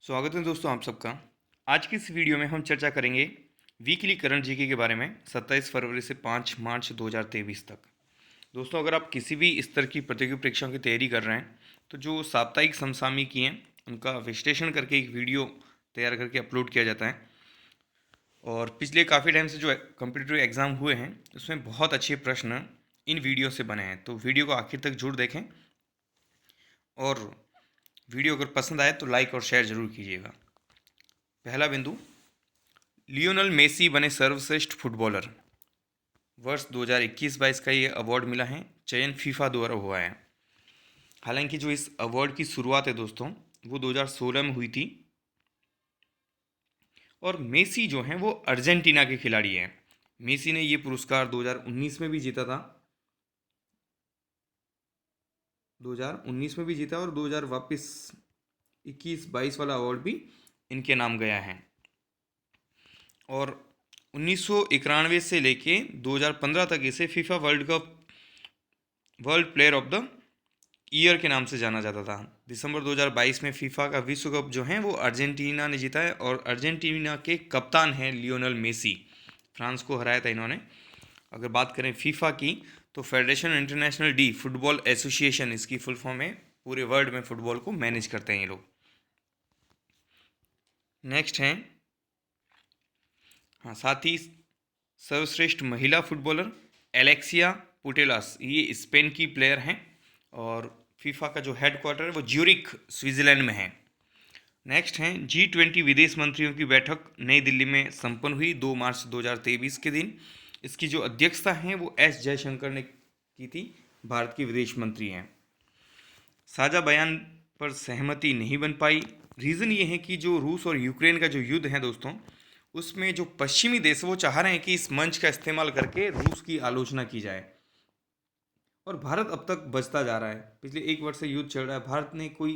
स्वागत है दोस्तों आप सबका। आज की इस वीडियो में हम चर्चा करेंगे वीकली करंट जीके के बारे में 27 फरवरी से 5 मार्च 2023 तक। दोस्तों अगर आप किसी भी स्तर की प्रतियोगी परीक्षाओं की तैयारी कर रहे हैं तो जो साप्ताहिक समसामयिकी हैं उनका विश्लेषण करके एक वीडियो तैयार करके अपलोड किया जाता है। और पिछले काफ़ी टाइम से जो कॉम्पिटिटिव एग्ज़ाम हुए हैं उसमें बहुत अच्छे प्रश्न इन वीडियो से बने हैं, तो वीडियो को आखिर तक जरूर देखें और वीडियो अगर पसंद आए तो लाइक और शेयर जरूर कीजिएगा। पहला बिंदु, लियोनेल मेसी बने सर्वश्रेष्ठ फुटबॉलर। वर्ष 2021-22 का ये अवार्ड मिला है, चयन फीफा द्वारा हुआ है। हालांकि जो इस अवार्ड की शुरुआत है दोस्तों वो 2016 में हुई थी और मेसी जो हैं वो अर्जेंटीना के खिलाड़ी हैं। मेसी ने ये पुरस्कार 2019 में भी जीता था, 2019 में भी जीता और 2000 वापस 21-22 वाला अवार्ड भी इनके नाम गया है। और 1991 से लेके 2015 तक इसे FIFA world player of the year के नाम से जाना जाता था। दिसंबर 2022 में फीफा का विश्व कप जो है वो अर्जेंटीना ने जीता है और अर्जेंटीना के कप्तान हैं लियोनेल मेसी। फ्रांस को हराया था इन्होंने। अगर बात करें फीफा की तो federation international D football association इसकी फुल फॉर्म है। पूरे वर्ल्ड में फुटबॉल को मैनेज करते हैं ये लोग। नेक्स्ट हैं, हाँ, साथ ही सर्वश्रेष्ठ महिला फुटबॉलर एलेक्सिया पुटेलास, ये स्पेन की प्लेयर हैं और फीफा का जो हेडक्वार्टर है वो ज्यूरिख स्विट्जरलैंड में है। नेक्स्ट हैं G20 विदेश मंत्रियों की बैठक नई दिल्ली में संपन्न हुई 2 मार्च 2023 के दिन। इसकी जो अध्यक्षता हैं वो एस जयशंकर ने की थी, भारत के विदेश मंत्री हैं। साझा बयान पर सहमति नहीं बन पाई। रीज़न ये है कि जो रूस और यूक्रेन का जो युद्ध है दोस्तों उसमें जो पश्चिमी देश वो चाह रहे हैं कि इस मंच का इस्तेमाल करके रूस की आलोचना की जाए और भारत अब तक बचता जा रहा है। पिछले 1 वर्ष से युद्ध चल रहा है, भारत ने कोई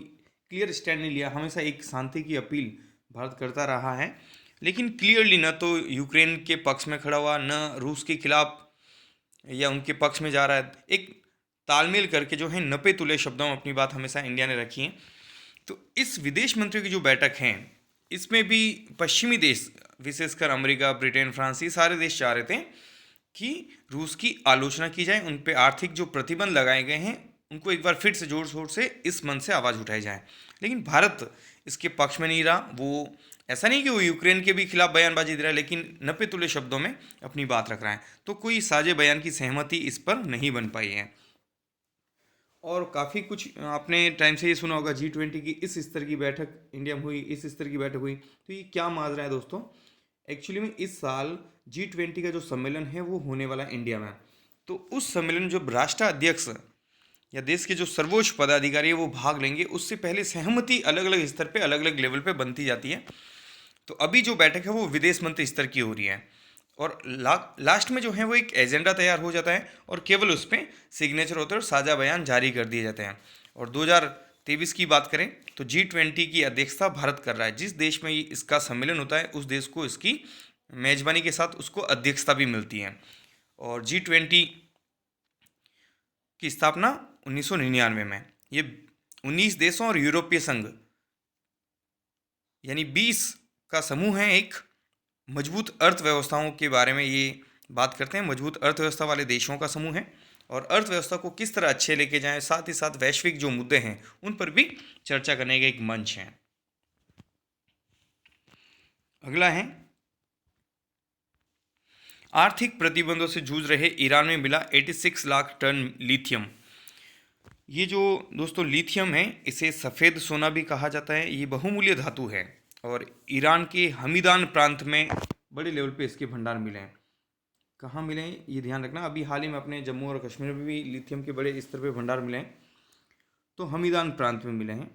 क्लियर स्टैंड नहीं लिया। हमेशा एक शांति की अपील भारत करता रहा है, लेकिन क्लियरली न तो यूक्रेन के पक्ष में खड़ा हुआ न रूस के खिलाफ या उनके पक्ष में जा रहा है। एक तालमेल करके जो है नपे तुले शब्दों में अपनी बात हमेशा इंडिया ने रखी है। तो इस विदेश मंत्रियों की जो बैठक है इसमें भी पश्चिमी देश विशेषकर अमेरिका, ब्रिटेन, फ्रांस, ये सारे देश चाह रहे थे कि रूस की आलोचना की जाए, उन पे आर्थिक जो प्रतिबंध लगाए गए हैं उनको एक बार फिर से जोर शोर से इस मन से आवाज़ उठाई जाए। लेकिन भारत इसके पक्ष में नहीं रहा। वो ऐसा नहीं कि वो यूक्रेन के भी खिलाफ बयानबाजी दे रहा है, लेकिन नपे तुले शब्दों में अपनी बात रख रहा है। तो कोई साझे बयान की सहमति इस पर नहीं बन पाई है। और काफ़ी कुछ आपने टाइम से ये सुना होगा, G20 की इस स्तर की बैठक इंडिया में हुई, इस स्तर की बैठक हुई। तो ये क्या मान रहा है दोस्तों, एक्चुअली में इस साल G20 का जो सम्मेलन है वो होने वाला है इंडिया में। तो उस सम्मेलन में जब राष्ट्राध्यक्ष या देश के जो सर्वोच्च पदाधिकारी है वो भाग लेंगे, उससे पहले सहमति अलग अलग स्तर पे अलग अलग लेवल पे बनती जाती है। तो अभी जो बैठक है वो विदेश मंत्री स्तर की हो रही है और लास्ट में जो है वो एक एजेंडा तैयार हो जाता है और केवल उस पर सिग्नेचर होते हैं और साझा बयान जारी कर दिए जाते हैं। और 2023 की बात करें तो G20 की अध्यक्षता भारत कर रहा है। जिस देश में इसका सम्मेलन होता है उस देश को इसकी मेजबानी के साथ उसको अध्यक्षता भी मिलती है। और G20 की स्थापना 1999 में। ये 19 देशों और यूरोपीय संघ यानी 20 का समूह है। एक मजबूत अर्थव्यवस्थाओं के बारे में ये बात करते हैं। मजबूत अर्थव्यवस्था वाले देशों का समूह है और अर्थव्यवस्था को किस तरह अच्छे लेके जाएं, साथ ही साथ वैश्विक जो मुद्दे हैं उन पर भी चर्चा करने का एक मंच है। अगला है, आर्थिक प्रतिबंधों से जूझ रहे ईरान में मिला 86 लाख टन लिथियम। ये जो दोस्तों लिथियम है इसे सफ़ेद सोना भी कहा जाता है। ये बहुमूल्य धातु है और ईरान के हमीदान प्रांत में बड़े लेवल पे इसके भंडार मिले हैं। कहाँ मिले हैं ये ध्यान रखना। अभी हाल ही में अपने जम्मू और कश्मीर में भी लिथियम के बड़े स्तर पे भंडार मिले हैं, तो हमीदान प्रांत में मिले हैं।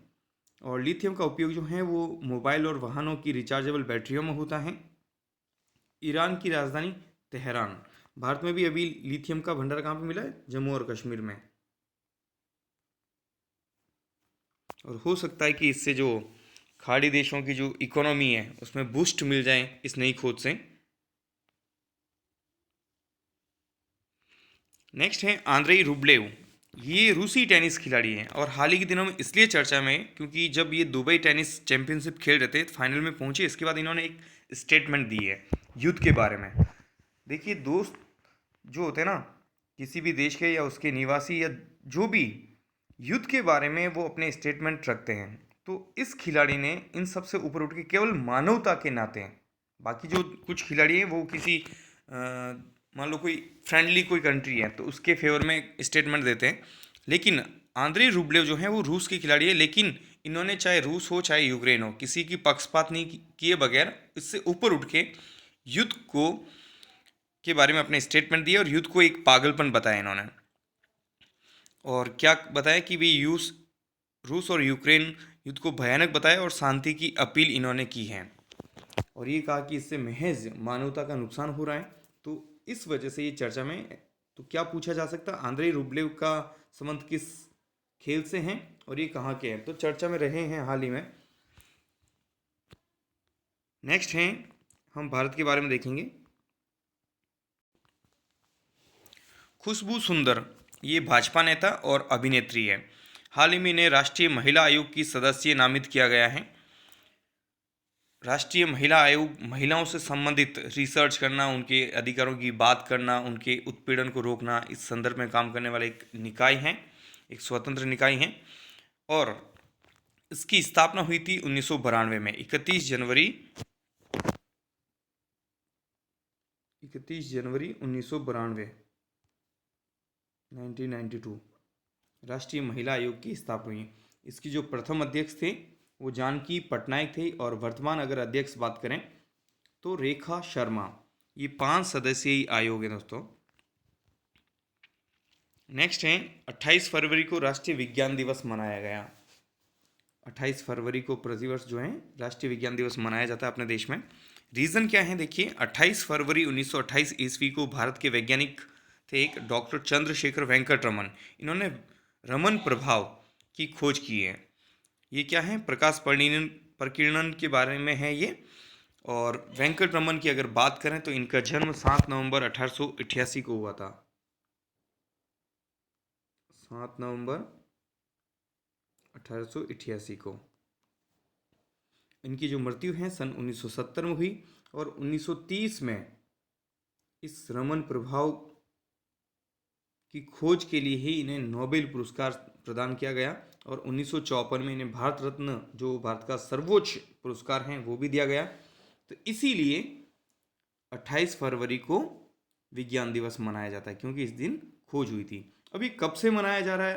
और लिथियम का उपयोग जो है वो मोबाइल और वाहनों की रिचार्जेबल बैटरियों में होता है। ईरान की राजधानी तेहरान। भारत में भी अभी लिथियम का भंडार कहाँ पे मिला है, जम्मू और कश्मीर में। और हो सकता है कि इससे जो खाड़ी देशों की जो इकोनॉमी है उसमें बूस्ट मिल जाए इस नई खोज से। नेक्स्ट है आंद्रेई रुब्लेव। ये रूसी टेनिस खिलाड़ी हैं और हाल ही के दिनों में इसलिए चर्चा में है क्योंकि जब ये दुबई टेनिस चैंपियनशिप खेल रहे थे फाइनल में पहुंचे, इसके बाद इन्होंने एक स्टेटमेंट दी है युद्ध के बारे में। देखिए दोस्त जो होते हैं ना, किसी भी देश के या उसके निवासी या जो भी, युद्ध के बारे में वो अपने स्टेटमेंट रखते हैं। तो इस खिलाड़ी ने इन सब से ऊपर उठ के केवल मानवता के नाते, बाकी जो कुछ खिलाड़ी हैं वो किसी मान लो कोई फ्रेंडली कोई कंट्री है तो उसके फेवर में स्टेटमेंट देते हैं, लेकिन आंद्रे रूबलेव जो हैं वो रूस के खिलाड़ी है, लेकिन इन्होंने चाहे रूस हो चाहे यूक्रेन हो किसी की पक्षपात नहीं किए बगैर इससे ऊपर उठ के युद्ध को के बारे में अपने स्टेटमेंट दिए और युद्ध को एक पागलपन बताया इन्होंने। और क्या बताया कि भी रूस और यूक्रेन युद्ध को भयानक बताया और शांति की अपील इन्होंने की है, और ये कहा कि इससे महज मानवता का नुकसान हो रहा है। तो इस वजह से ये चर्चा में, तो क्या पूछा जा सकता है आंद्रे रूबलेव का संबंध किस खेल से हैं और ये कहाँ के हैं, तो चर्चा में रहे हैं हाल ही में। नेक्स्ट हैं, हम भारत के बारे में देखेंगे। खुशबू सुंदर ये भाजपा नेता और अभिनेत्री है। हाल ही में इन्हें राष्ट्रीय महिला आयोग की सदस्य नामित किया गया है। राष्ट्रीय महिला आयोग महिलाओं से संबंधित रिसर्च करना, उनके अधिकारों की बात करना, उनके उत्पीड़न को रोकना, इस संदर्भ में काम करने वाला एक निकाय है, एक स्वतंत्र निकाय है। और इसकी स्थापना हुई थी 1992 में, 31 जनवरी 1992, 1992 राष्ट्रीय महिला आयोग की स्थापना हुई। इसकी जो प्रथम अध्यक्ष थे वो जानकी पटनायक थे, और वर्तमान अगर अध्यक्ष बात करें तो रेखा शर्मा। ये 5 सदस्यीय आयोग है दोस्तों। नेक्स्ट है, 28 फरवरी को राष्ट्रीय विज्ञान दिवस मनाया गया। 28 फरवरी को प्रतिवर्ष जो है राष्ट्रीय विज्ञान दिवस मनाया जाता है अपने देश में। रीज़न क्या है, देखिए 28 फरवरी 1928 ईस्वी को भारत के वैज्ञानिक थे एक डॉक्टर चंद्रशेखर वेंकट रमन। इन्होंने रमन प्रभाव की खोज की है। ये क्या है, प्रकाश प्रकीर्णन के बारे में है ये। और वेंकट रमन की अगर बात करें तो इनका जन्म 7 नवंबर 1888 को हुआ था। 7 नवंबर 1888 को। इनकी जो मृत्यु है सन 1970 में हुई, और 1930 में इस रमन प्रभाव की खोज के लिए ही इन्हें नोबेल पुरस्कार प्रदान किया गया, और 1954 में इन्हें भारत रत्न, जो भारत का सर्वोच्च पुरस्कार है, वो भी दिया गया। तो इसीलिए 28 फरवरी को विज्ञान दिवस मनाया जाता है, क्योंकि इस दिन खोज हुई थी। अभी कब से मनाया जा रहा है,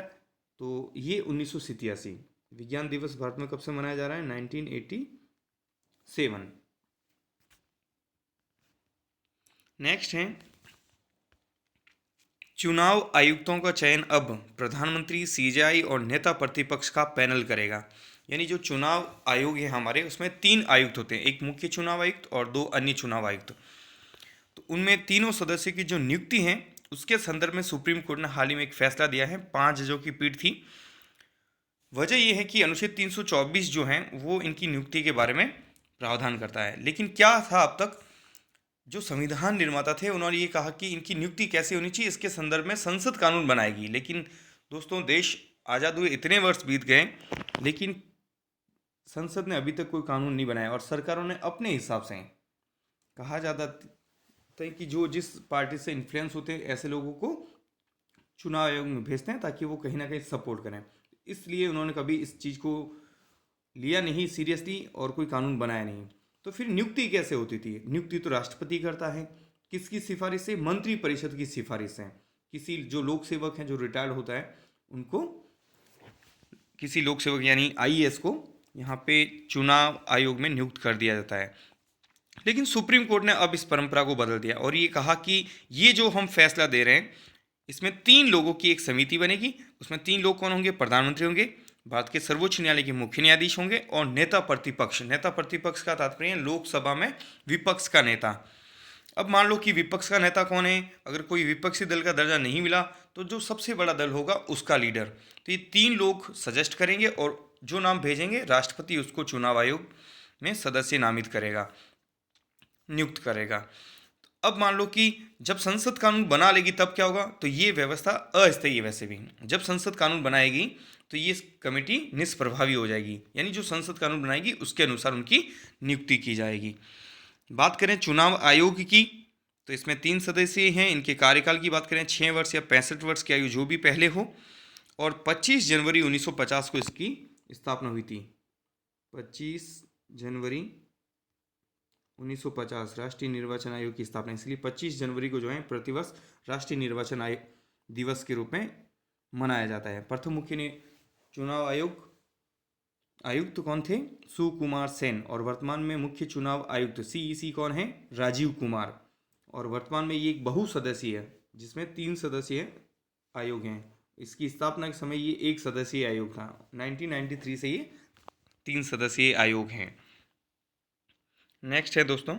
तो ये 1987 विज्ञान दिवस भारत में कब से मनाया जा रहा है, 1987। नेक्स्ट है, चुनाव आयुक्तों का चयन अब प्रधानमंत्री, सीजेआई और नेता प्रतिपक्ष का पैनल करेगा। यानी जो चुनाव आयोग है हमारे, उसमें 3 आयुक्त होते हैं, एक मुख्य चुनाव आयुक्त और 2 अन्य चुनाव आयुक्त। तो उनमें तीनों सदस्य की जो नियुक्ति है उसके संदर्भ में सुप्रीम कोर्ट ने हाल ही में एक फैसला दिया है। 5 जजों की पीठ थी। वजह यह है कि अनुच्छेद 324 जो है वो इनकी नियुक्ति के बारे में प्रावधान करता है। लेकिन क्या था, अब तक जो संविधान निर्माता थे उन्होंने ये कहा कि इनकी नियुक्ति कैसे होनी चाहिए, इसके संदर्भ में संसद कानून बनाएगी। लेकिन दोस्तों, देश आज़ाद हुए इतने वर्ष बीत गए, लेकिन संसद ने अभी तक कोई कानून नहीं बनाया, और सरकारों ने अपने हिसाब से, कहा जाता है कि जो जिस पार्टी से इन्फ्लुएंस होते हैं ऐसे लोगों को चुनाव आयोग में भेजते हैं ताकि वो कहीं ना कहीं सपोर्ट करें। इसलिए उन्होंने कभी इस चीज़ को लिया नहीं सीरियसली और कोई कानून बनाया नहीं। तो फिर नियुक्ति कैसे होती थी, नियुक्ति तो राष्ट्रपति करता है। किसकी सिफारिश से, मंत्री परिषद की सिफारिश से। किसी जो लोक सेवक हैं जो रिटायर्ड होता है उनको, किसी लोक सेवक यानी आईएएस को यहाँ पे चुनाव आयोग में नियुक्त कर दिया जाता है। लेकिन सुप्रीम कोर्ट ने अब इस परंपरा को बदल दिया और ये कहा कि ये जो हम फैसला दे रहे हैं इसमें 3 लोगों की एक समिति बनेगी। उसमें 3 लोग कौन होंगे, प्रधानमंत्री होंगे, भारत के सर्वोच्च न्यायालय के मुख्य न्यायाधीश होंगे, और नेता प्रतिपक्ष। नेता प्रतिपक्ष का तात्पर्य है लोकसभा में विपक्ष का नेता। अब मान लो कि विपक्ष का नेता कौन है, अगर कोई विपक्षी दल का दर्जा नहीं मिला तो जो सबसे बड़ा दल होगा उसका लीडर। तो ये 3 लोग सजेस्ट करेंगे और जो नाम भेजेंगे राष्ट्रपति उसको चुनाव आयोग में सदस्य नामित करेगा, नियुक्त करेगा। अब मान लो कि जब संसद कानून बना लेगी तब क्या होगा, तो ये व्यवस्था अस्थायी है। वैसे भी जब संसद कानून बनाएगी तो ये कमेटी निष्प्रभावी हो जाएगी, यानी जो संसद कानून बनाएगी उसके अनुसार उनकी नियुक्ति की जाएगी। बात करें चुनाव आयोग की, तो इसमें 3 सदस्य हैं। इनके कार्यकाल की बात करें 6 वर्ष या 65 वर्ष की आयु जो भी पहले हो, और 25 जनवरी 1950 को इसकी स्थापना हुई थी। 25 जनवरी 1950 राष्ट्रीय निर्वाचन आयोग की स्थापना, इसलिए 25 जनवरी को जो है प्रतिवर्ष राष्ट्रीय निर्वाचन आयोग दिवस के रूप में मनाया जाता है। प्रथम मुख्य चुनाव आयुक्त कौन थे? सुकुमार सेन। और वर्तमान में मुख्य चुनाव आयुक्त सीईसी कौन है? राजीव कुमार। और वर्तमान में ये एक बहुसदस्यीय है जिसमें 3 सदस्यीय आयोग हैं। इसकी स्थापना के समय ये एक सदस्यीय आयोग था। 1993 से ये 3 सदस्यीय आयोग हैं। नेक्स्ट है दोस्तों,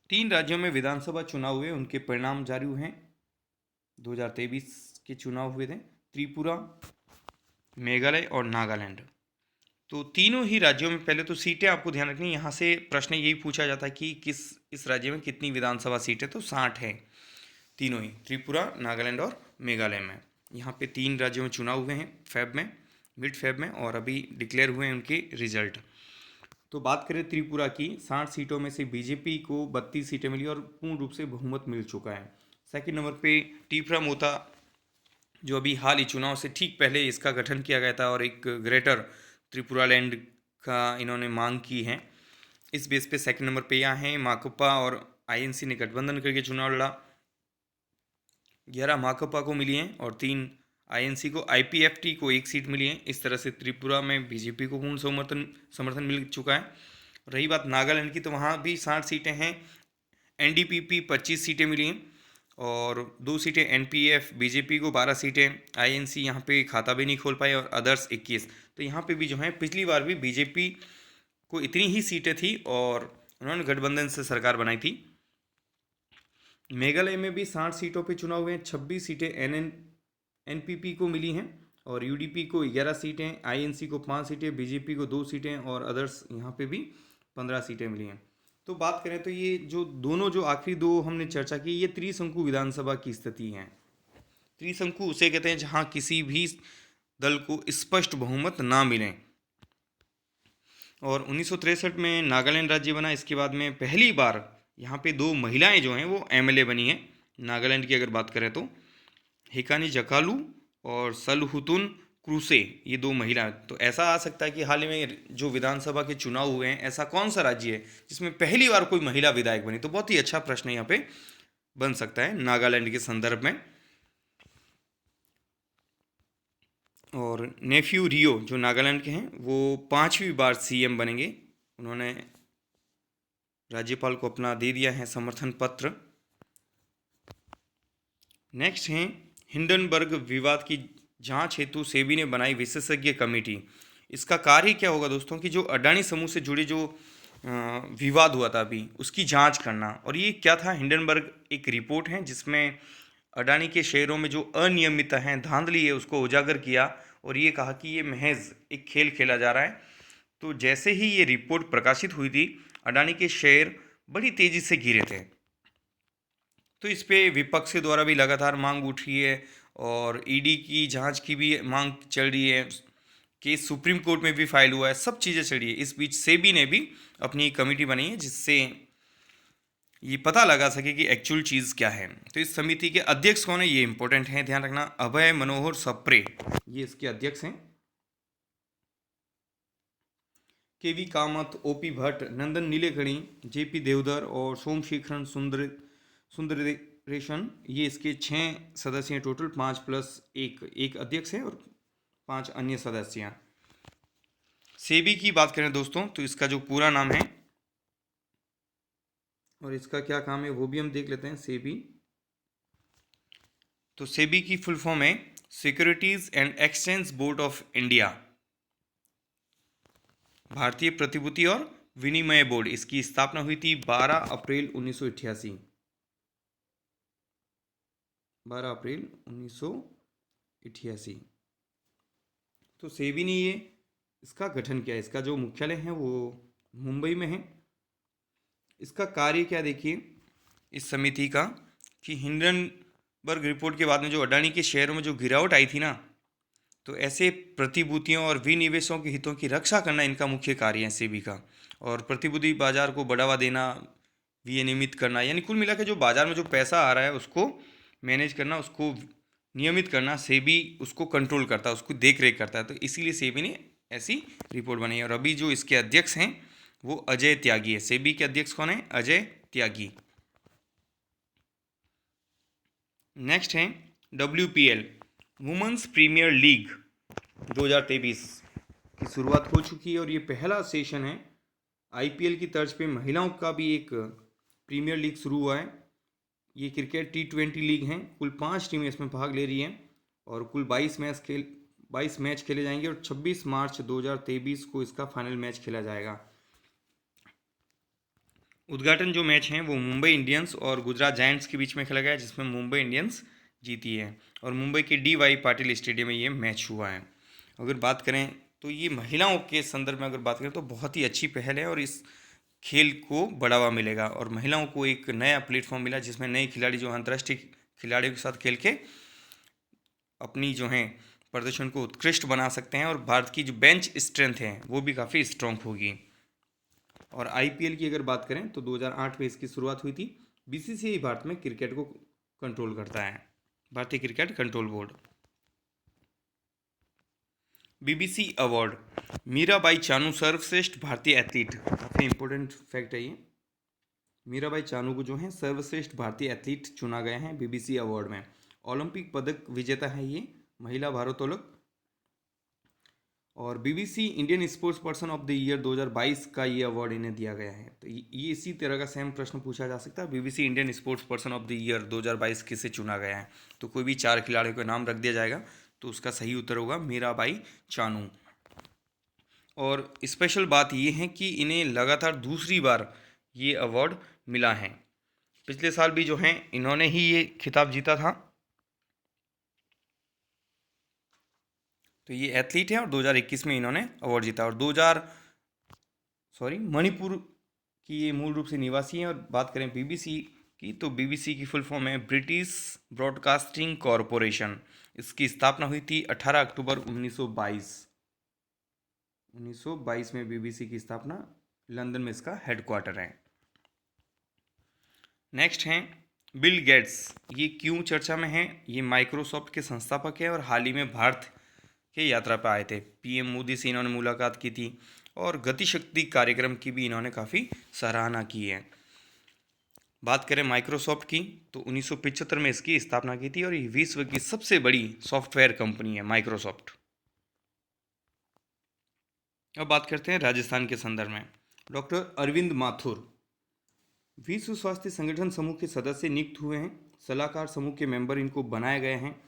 तीन राज्यों में विधानसभा चुनाव हुए, उनके परिणाम जारी हुए हैं। 2023 के चुनाव हुए थे, त्रिपुरा, मेघालय और नागालैंड। तो तीनों ही राज्यों में पहले तो सीटें आपको ध्यान रखनी, यहाँ से प्रश्न यही पूछा जाता है कि इस राज्य में कितनी विधानसभा सीटें, तो 60 है तीनों ही, त्रिपुरा, नागालैंड और मेघालय में। यहाँ पे 3 राज्यों में चुनाव हुए हैं मिड फेब में, और अभी डिक्लेयर हुए हैं उनके रिजल्ट। तो बात करें त्रिपुरा की, 60 सीटों में से बीजेपी को 32 सीटें मिली और पूर्ण रूप से बहुमत मिल चुका है। सेकंड नंबर पे टीपरा मोता, जो अभी हाल ही चुनाव से ठीक पहले इसका गठन किया गया था और एक ग्रेटर त्रिपुरा लैंड का इन्होंने मांग की है। इस बेस पे सेकंड नंबर पे यहाँ हैं माकपा और आईएनसी ने गठबंधन करके चुनाव लड़ा। 11 माकपा को मिली हैं और 3 आईएनसी को, आईपीएफटी को 1 सीट मिली है। इस तरह से त्रिपुरा में बीजेपी को पूर्ण समर्थन मिल चुका है। रही बात नागालैंड की, तो वहाँ भी 60 सीटें हैं। एनडीपीपी 25 सीटें मिली हैं और 2 सीटें एनपीएफ, बीजेपी को 12 सीटें, आईएनसी यहाँ पे खाता भी नहीं खोल पाए, और अदर्स 21। तो यहाँ पे भी जो है पिछली बार भी बीजेपी को इतनी ही सीटें थी और उन्होंने गठबंधन से सरकार बनाई थी। मेघालय में भी 60 सीटों पे चुनाव हुए हैं। 26 सीटें एनपीपी को मिली हैं और यूडीपी को 11 सीटें, आईएनसी को 5 सीटें, बीजेपी को 2 सीटें और अदर्स यहाँ पे भी 15 सीटें मिली हैं। तो बात करें तो ये जो दोनों, जो आखिरी 2 हमने चर्चा की, ये त्रिशंकु विधानसभा की स्थिति है। त्रिशंकु उसे कहते हैं जहाँ किसी भी दल को स्पष्ट बहुमत ना मिले। और 1963 में नागालैंड राज्य बना। इसके बाद में पहली बार यहाँ पे 2 महिलाएं जो हैं वो एमएलए बनी हैं। नागालैंड की अगर बात करें तो हिकानी जकालू और सलहुतुन क्रूसे, ये 2 महिला। तो ऐसा आ सकता है कि हाल ही में जो विधानसभा के चुनाव हुए हैं, ऐसा कौन सा राज्य है जिसमें पहली बार कोई महिला विधायक बनी? तो बहुत ही अच्छा प्रश्न यहाँ पे बन सकता है नागालैंड के संदर्भ में। और नेफ्यू रियो जो नागालैंड के हैं, वो 5वीं बार सीएम बनेंगे। उन्होंने राज्यपाल को अपना दे दिया है समर्थन पत्र। नेक्स्ट हैं हिंडनबर्ग विवाद की जांच हेतु सेबी ने बनाई विशेषज्ञ कमेटी। इसका कार्य क्या होगा दोस्तों, कि जो अडानी समूह से जुड़े जो विवाद हुआ था अभी, उसकी जांच करना। और ये क्या था? हिंडनबर्ग एक रिपोर्ट है जिसमें अडानी के शेयरों में जो अनियमितता है, धांधली है, उसको उजागर किया और ये कहा कि ये महज एक खेल खेला जा रहा है। तो जैसे ही ये रिपोर्ट प्रकाशित हुई थी, अडानी के शेयर बड़ी तेज़ी से गिरे थे। तो इस पे विपक्ष के द्वारा भी लगातार मांग उठ रही है और ईडी की जांच की भी मांग चल रही है। केस सुप्रीम कोर्ट में भी फाइल हुआ है, सब चीज़ें चल रही है। इस बीच सेबी ने भी अपनी कमेटी बनाई है जिससे ये पता लगा सके कि एक्चुअल चीज़ क्या है। तो इस समिति के अध्यक्ष कौन है, ये इंपॉर्टेंट है, ध्यान रखना। अभय मनोहर सप्रे, ये इसके अध्यक्ष हैं। केवी कामत, ओपी भट्ट, नंदन नीलेकणी, जेपी देवधर और सोमशेखरन सुंदरेशन, ये इसके 6 सदस्य हैं टोटल। 5 प्लस एक अध्यक्ष है और 5 अन्य सदस्य हैं। सेबी की बात करें दोस्तों, तो इसका जो पूरा नाम है और इसका क्या काम है वो भी हम देख लेते हैं। सेबी, तो सेबी की फुल फॉर्म है securities and exchange board of India, भारतीय प्रतिभूति और विनिमय बोर्ड। इसकी स्थापना हुई थी 12 अप्रैल 1988। 12 अप्रैल 1988। तो सेबी ने ये इसका गठन किया। इसका जो मुख्यालय है वो मुंबई में है। इसका कार्य क्या देखिए इस समिति का, कि हिंडनबर्ग रिपोर्ट के बाद में जो अडानी के शेयरों में जो गिरावट आई थी ना, तो ऐसे प्रतिभूतियों और विनिवेशों के हितों की रक्षा करना इनका मुख्य कार्य है सेबी का। और प्रतिभूति बाजार को बढ़ावा देना, विनियमित करना, यानी कुल मिला के जो बाजार में जो पैसा आ रहा है उसको मैनेज करना, उसको नियमित करना, सेबी उसको कंट्रोल करता है, उसको देख रेख करता है। तो इसीलिए सेबी ने ऐसी रिपोर्ट बनाई है। और अभी जो इसके अध्यक्ष हैं वो अजय त्यागी है। सेबी के अध्यक्ष कौन है? अजय त्यागी। नेक्स्ट है WPL, वुमेन्स प्रीमियर लीग 2023 की शुरुआत हो चुकी है और ये पहला सेशन है। IPL की तर्ज पे महिलाओं का भी एक प्रीमियर लीग शुरू हुआ है। ये क्रिकेट T20 लीग हैं। कुल 5 टीमें इसमें भाग ले रही हैं और कुल 22 मैच खेले जाएंगे और 26 मार्च 2023 को इसका फाइनल मैच खेला जाएगा। उद्घाटन जो मैच हैं वो मुंबई इंडियंस और गुजरात जायंट्स के बीच में खेला गया, जिसमें मुंबई इंडियंस जीती है और मुंबई के DY पाटिल स्टेडियम में ये मैच हुआ है। अगर बात करें तो ये महिलाओं के संदर्भ में अगर बात करें तो बहुत ही अच्छी पहल है और इस खेल को बढ़ावा मिलेगा और महिलाओं को एक नया प्लेटफॉर्म मिला, जिसमें नए खिलाड़ी जो अंतर्राष्ट्रीय खिलाड़ियों के साथ खेल के अपनी जो है प्रदर्शन को उत्कृष्ट बना सकते हैं और भारत की जो बेंच स्ट्रेंथ है वो भी काफ़ी स्ट्रांग होगी। और IPL की अगर बात करें तो 2008 में इसकी शुरुआत हुई थी। BCCI भारत में क्रिकेट को कंट्रोल करता है, भारतीय cricket control board. BBC award, Mirabai Chanu सर्वश्रेष्ठ भारतीय एथलीट, काफ़ी इंपॉर्टेंट फैक्ट है ये। मीराबाई चानू को जो है सर्वश्रेष्ठ भारतीय एथलीट चुना गया है BBC अवार्ड में। ओलंपिक पदक विजेता है ये महिला भारोत्तोलक। और BBC Indian sports person of the year 2022 का ये अवार्ड इन्हें दिया गया है। तो ये इसी तरह का सेम प्रश्न पूछा जा सकता है, BBC Indian sports person of the year 2022 किसे चुना गया है। तो कोई भी 4 खिलाड़ियों का नाम रख दिया जाएगा, तो उसका सही उत्तर होगा मीराबाई चानू। और स्पेशल बात ये है कि इन्हें लगातार दूसरी बार ये अवार्ड मिला है। पिछले साल भी जो है इन्होंने ही ये खिताब जीता था। तो ये एथलीट है और 2021 में इन्होंने अवार्ड जीता। और मणिपुर की ये मूल रूप से निवासी हैं। और बात करें BBC की, तो BBC की फुल फॉर्म है ब्रिटिश ब्रॉडकास्टिंग कॉरपोरेशन। इसकी स्थापना हुई थी 18 अक्टूबर 1922 में BBC की स्थापना, लंदन में इसका हेडक्वार्टर है। नेक्स्ट हैं बिल गेट्स। ये क्यों चर्चा में हैं? ये माइक्रोसॉफ्ट के संस्थापक हैं और हाल ही में भारत के यात्रा पर आए थे। PM मोदी से इन्होंने मुलाकात की थी और गतिशक्ति कार्यक्रम की भी इन्होंने काफ़ी सराहना की है। बात करें माइक्रोसॉफ्ट की, तो 1975 में इसकी स्थापना की थी और ये विश्व की सबसे बड़ी सॉफ्टवेयर कंपनी है माइक्रोसॉफ्ट। अब बात करते हैं राजस्थान के संदर्भ में। डॉक्टर अरविंद माथुर विश्व स्वास्थ्य संगठन समूह के सदस्य नियुक्त हुए हैं। सलाहकार समूह के मेंबर इनको बनाए गए हैं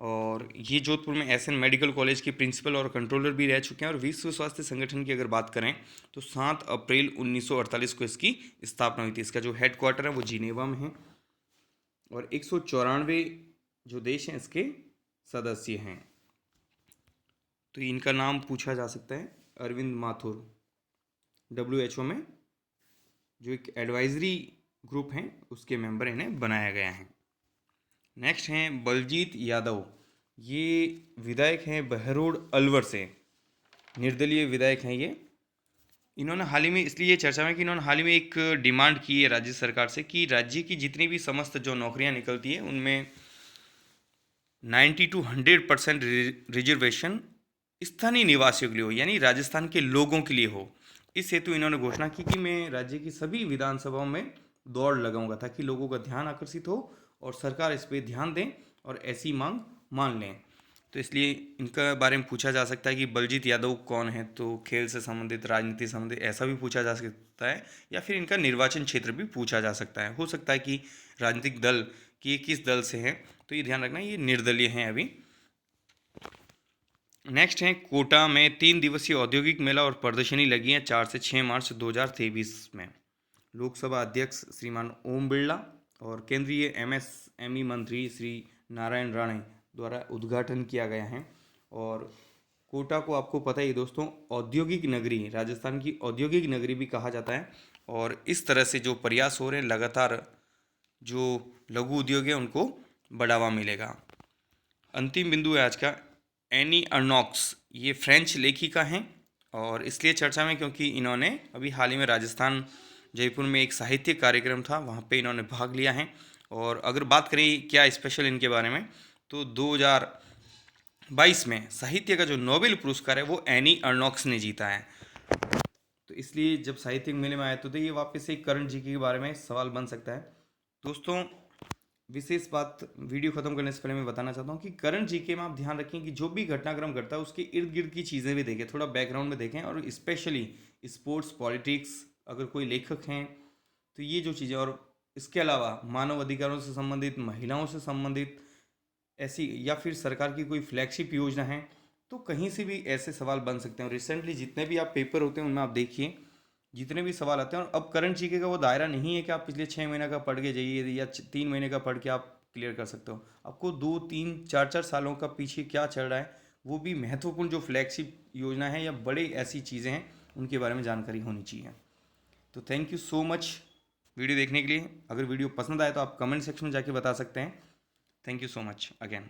और ये जोधपुर में SN मेडिकल कॉलेज के प्रिंसिपल और कंट्रोलर भी रह चुके हैं। और विश्व स्वास्थ्य संगठन की अगर बात करें तो 7 अप्रैल 1948 को इसकी स्थापना हुई थी। इसका जो हेडक्वार्टर है वो जिनेवा में है और 194 जो देश हैं इसके सदस्य हैं। तो इनका नाम पूछा जा सकता है, अरविंद माथुर। WHO में जो एक एडवाइजरी ग्रुप हैं उसके मेंबर इन्हें बनाया गया है। नेक्स्ट हैं बलजीत यादव। ये विधायक हैं बहरोड अलवर से, निर्दलीय विधायक हैं ये। इन्होंने हाल ही में, इसलिए चर्चा में कि इन्होंने हाल ही में एक डिमांड की है राज्य सरकार से कि राज्य की जितनी भी समस्त जो नौकरियां निकलती है उनमें 90 to 100% रिजर्वेशन स्थानीय निवासियों के लिए हो, यानी राजस्थान के लोगों के लिए हो। इस हेतु इन्होंने घोषणा की कि मैं राज्य की सभी विधानसभाओं में दौड़ लगाऊंगा ताकि लोगों का ध्यान आकर्षित हो और सरकार इस पर ध्यान दें और ऐसी मांग मान लें। तो इसलिए इनका बारे में पूछा जा सकता है कि बलजीत यादव कौन है, तो खेल से संबंधित, राजनीति से संबंधित ऐसा भी पूछा जा सकता है, या फिर इनका निर्वाचन क्षेत्र भी पूछा जा सकता है। हो सकता है कि राजनीतिक दल कि ये किस दल से हैं, तो ये ध्यान रखना ये निर्दलीय हैं अभी। नेक्स्ट है कोटा में 3 दिवसीय औद्योगिक मेला और प्रदर्शनी लगी है 4 से 6 मार्च 2023 में। लोकसभा अध्यक्ष श्रीमान ओम बिरला और केंद्रीय MSME मंत्री श्री नारायण राणे द्वारा उद्घाटन किया गया है। और कोटा को आपको पता ही है दोस्तों, औद्योगिक नगरी, राजस्थान की औद्योगिक नगरी भी कहा जाता है। और इस तरह से जो प्रयास हो रहे हैं लगातार, जो लघु उद्योग है उनको बढ़ावा मिलेगा। अंतिम बिंदु है आज का, एनी अर्नॉक्स। ये फ्रेंच लेखिका हैं और इसलिए चर्चा में क्योंकि इन्होंने अभी हाल ही में राजस्थान जयपुर में एक साहित्यिक कार्यक्रम था, वहाँ पे इन्होंने भाग लिया है। और अगर बात करें क्या स्पेशल इनके बारे में, तो 2022 में साहित्य का जो नोबेल पुरस्कार है वो एनी अर्नॉक्स ने जीता है। तो इसलिए जब साहित्यिक मेले में आए तो ये वापस से करण जी के बारे में सवाल बन सकता है। दोस्तों, विशेष बात वीडियो खत्म करने से पहले मैं बताना चाहता हूँ कि करंट जीके में आप ध्यान रखें कि जो भी घटनाक्रम घटता है उसके इर्द गिर्द की चीज़ें भी देखें, थोड़ा बैकग्राउंड में देखें, और स्पेशली स्पोर्ट्स, पॉलिटिक्स, अगर कोई लेखक हैं तो ये जो चीज़ें, और इसके अलावा मानव अधिकारों से संबंधित, महिलाओं से संबंधित ऐसी, या फिर सरकार की कोई फ्लैगशिप योजना है, तो कहीं से भी ऐसे सवाल बन सकते हैं। रिसेंटली जितने भी आप पेपर होते हैं उनमें आप देखिए जितने भी सवाल आते हैं। और अब करंट जीके का वो दायरा नहीं है कि आप पिछले 6 महीने का पढ़ के जाइए या 3 महीने का पढ़ के आप क्लियर कर सकते हो। आपको 2 3 4 4 सालों का पीछे क्या चल रहा है, वो भी महत्वपूर्ण जो फ्लैगशिप योजना है या बड़े ऐसी चीज़ें हैं उनके बारे में जानकारी होनी चाहिए। तो thank you so much video देखने के लिए। अगर वीडियो पसंद आए तो आप कमेंट सेक्शन में जाके बता सकते हैं। Thank you so much again.